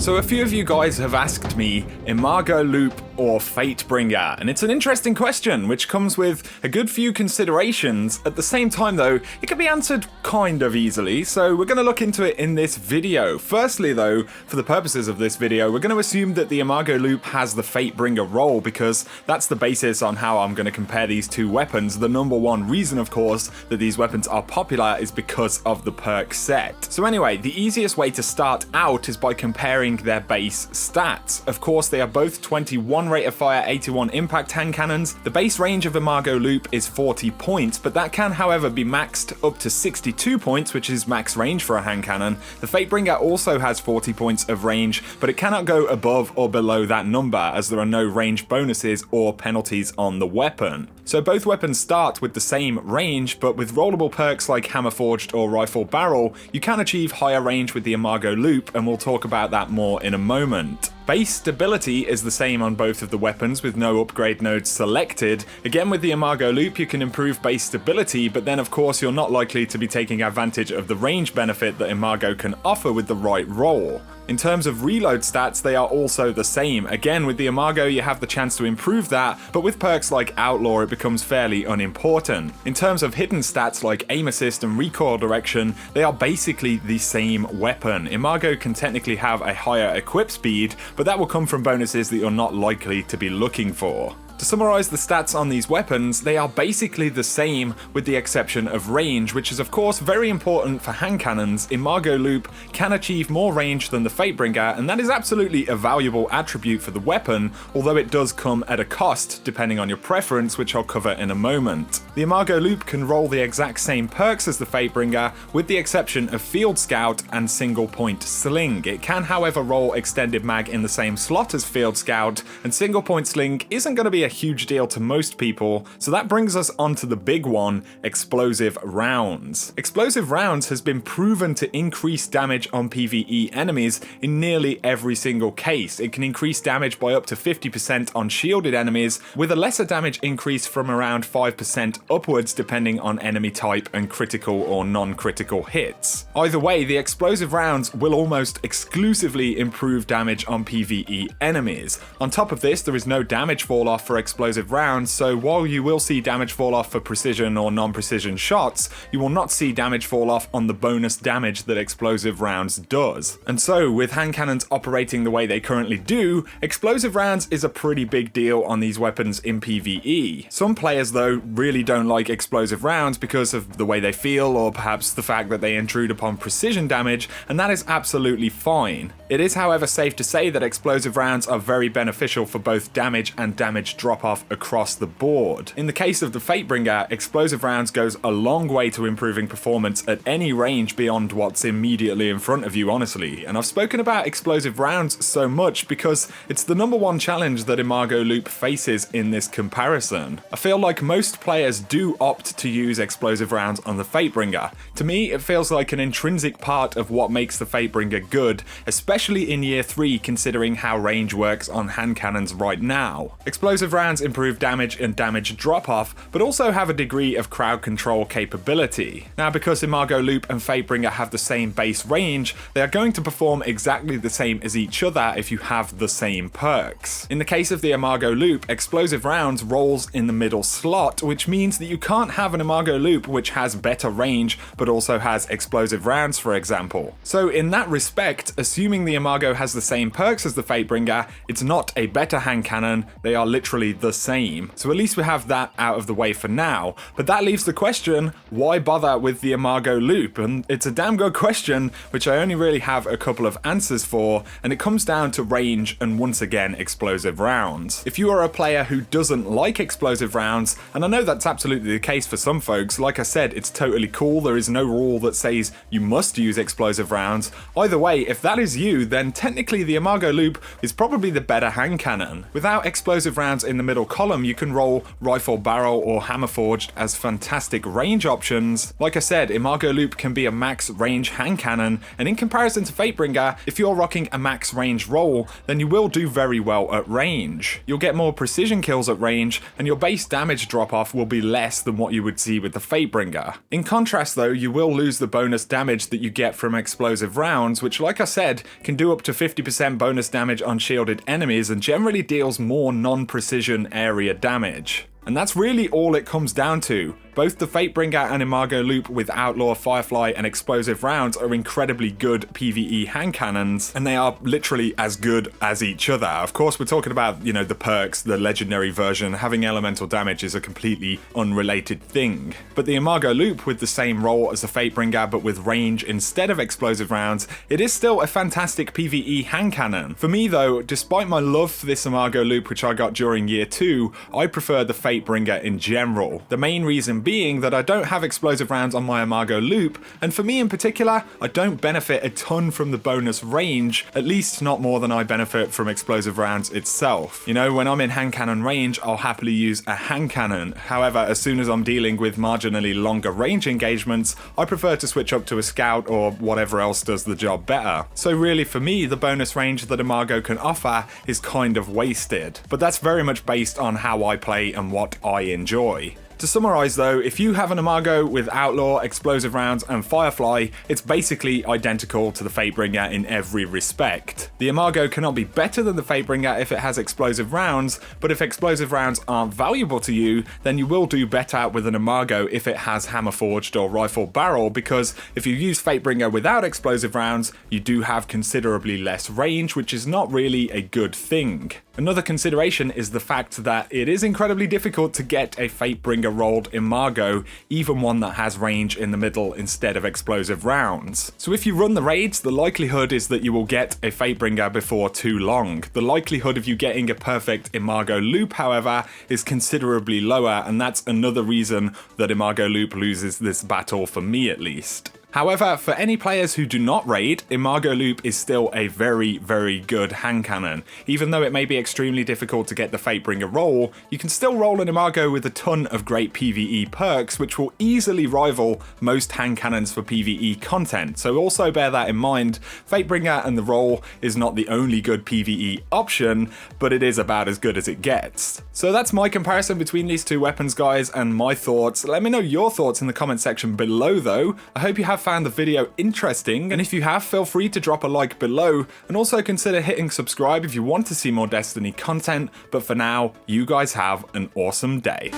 So a few of you guys have asked me, Imago Loop or Fatebringer, and it's an interesting question which comes with a good few considerations. At the same time though, it can be answered kind of easily, so we're going to look into it in this video. Firstly though, for the purposes of this video, we're going to assume that the Imago Loop has the Fatebringer role because that's the basis on how I'm going to compare these two weapons. The number one reason, of course, that these weapons are popular is because of the perk set. So anyway, the easiest way to start out is by comparing their base stats. Of course, they are both 21 rate of fire, 81 impact hand cannons. The base range of Imago Loop is 40 points, but that can however be maxed up to 62 points, which is max range for a hand cannon. The Fatebringer also has 40 points of range, but it cannot go above or below that number as there are no range bonuses or penalties on the weapon. So both weapons start with the same range, but with rollable perks like Hammer Forged or Rifle Barrel, you can achieve higher range with the Imago Loop, and we'll talk about that more in a moment. Base stability is the same on both of the weapons with no upgrade nodes selected. Again, with the Imago Loop you can improve base stability, but then of course you're not likely to be taking advantage of the range benefit that Imago can offer with the right roll. In terms of reload stats, they are also the same. Again, with the Imago you have the chance to improve that, but with perks like Outlaw it becomes fairly unimportant. In terms of hidden stats like aim assist and recoil direction, they are basically the same weapon. Imago can technically have a higher equip speed, but that will come from bonuses that you're not likely to be looking for. To summarise the stats on these weapons, they are basically the same with the exception of range, which is of course very important for hand cannons. Imago Loop can achieve more range than the Fatebringer, and that is absolutely a valuable attribute for the weapon, although it does come at a cost depending on your preference, which I'll cover in a moment. The Imago Loop can roll the exact same perks as the Fatebringer, with the exception of Field Scout and Single Point Sling. It can however roll Extended Mag in the same slot as Field Scout, and Single Point Sling isn't going to be a huge deal to most people, so that brings us onto the big one, explosive rounds. Explosive rounds has been proven to increase damage on PvE enemies in nearly every single case. It can increase damage by up to 50% on shielded enemies, with a lesser damage increase from around 5% upwards depending on enemy type and critical or non-critical hits. Either way, the explosive rounds will almost exclusively improve damage on PvE enemies. On top of this, there is no damage fall off for explosive rounds, so while you will see damage fall off for precision or non-precision shots, you will not see damage fall off on the bonus damage that explosive rounds does. And so, with hand cannons operating the way they currently do, explosive rounds is a pretty big deal on these weapons in PvE. Some players though really don't like explosive rounds because of the way they feel, or perhaps the fact that they intrude upon precision damage, and that is absolutely fine. It is however safe to say that explosive rounds are very beneficial for both damage and damage drop-off across the board. In the case of the Fatebringer, explosive rounds goes a long way to improving performance at any range beyond what's immediately in front of you, honestly. And I've spoken about explosive rounds so much because it's the number one challenge that Imago Loop faces in this comparison. I feel like most players do opt to use explosive rounds on the Fatebringer. To me, it feels like an intrinsic part of what makes the Fatebringer good, especially in year 3 considering how range works on hand cannons right now. Explosive rounds improve damage and damage drop-off, but also have a degree of crowd control capability. Now, because Imago Loop and Fatebringer have the same base range, they are going to perform exactly the same as each other if you have the same perks. In the case of the Imago Loop, explosive rounds rolls in the middle slot, which means that you can't have an Imago Loop which has better range, but also has explosive rounds, for example. So in that respect, assuming the Imago has the same perks as the Fatebringer, it's not a better hand cannon, they are literally the same. So at least we have that out of the way for now. But that leaves the question, why bother with the Imago Loop? And it's a damn good question, which I only really have a couple of answers for, and it comes down to range and once again explosive rounds. If you are a player who doesn't like explosive rounds, and I know that's absolutely the case for some folks, like I said, it's totally cool, there is no rule that says you must use explosive rounds. Either way, if that is you, then technically the Imago Loop is probably the better hand cannon. Without explosive rounds in in the middle column, you can roll rifle barrel or hammer forged as fantastic range options. Like I said, Imago Loop can be a max range hand cannon, and in comparison to Fatebringer, if you're rocking a max range roll, then you will do very well at range. You'll get more precision kills at range, and your base damage drop off will be less than what you would see with the Fatebringer. In contrast though, you will lose the bonus damage that you get from explosive rounds, which like I said, can do up to 50% bonus damage on shielded enemies and generally deals more non-precision area damage. And that's really all it comes down to. Both the Fatebringer and Imago Loop with Outlaw, Firefly, and Explosive rounds are incredibly good PvE hand cannons, and they are literally as good as each other. Of course, we're talking about, the perks, the legendary version. Having elemental damage is a completely unrelated thing. But the Imago Loop with the same roll as the Fatebringer but with range instead of explosive rounds, it is still a fantastic PvE hand cannon. For me though, despite my love for this Imago Loop which I got during year 2, I prefer the Fatebringer in general. The main reason being that I don't have explosive rounds on my Imago Loop, and for me in particular, I don't benefit a ton from the bonus range, at least not more than I benefit from explosive rounds itself. When I'm in hand cannon range, I'll happily use a hand cannon. However, as soon as I'm dealing with marginally longer range engagements, I prefer to switch up to a scout or whatever else does the job better. So really for me, the bonus range that Imago can offer is kind of wasted. But that's very much based on how I play and what I enjoy. To summarise though, if you have an Imago with Outlaw, Explosive rounds and Firefly, it's basically identical to the Fatebringer in every respect. The Imago cannot be better than the Fatebringer if it has explosive rounds, but if explosive rounds aren't valuable to you, then you will do better with an Imago if it has hammer forged or rifle barrel, because if you use Fatebringer without explosive rounds, you do have considerably less range, which is not really a good thing. Another consideration is the fact that it is incredibly difficult to get a Fatebringer rolled Imago, even one that has range in the middle instead of explosive rounds. So if you run the raids, the likelihood is that you will get a Fatebringer before too long. The likelihood of you getting a perfect Imago Loop, however, is considerably lower, and that's another reason that Imago Loop loses this battle for me at least. However, for any players who do not raid, Imago Loop is still a very, very good hand cannon. Even though it may be extremely difficult to get the Fatebringer roll, you can still roll an Imago with a ton of great PvE perks, which will easily rival most hand cannons for PvE content. So also bear that in mind. Fatebringer and the roll is not the only good PvE option, but it is about as good as it gets. So that's my comparison between these two weapons, guys, and my thoughts. Let me know your thoughts in the comment section below though. I hope you have found the video interesting, and if you have, feel free to drop a like below, and also consider hitting subscribe if you want to see more Destiny content. But for now, you guys have an awesome day.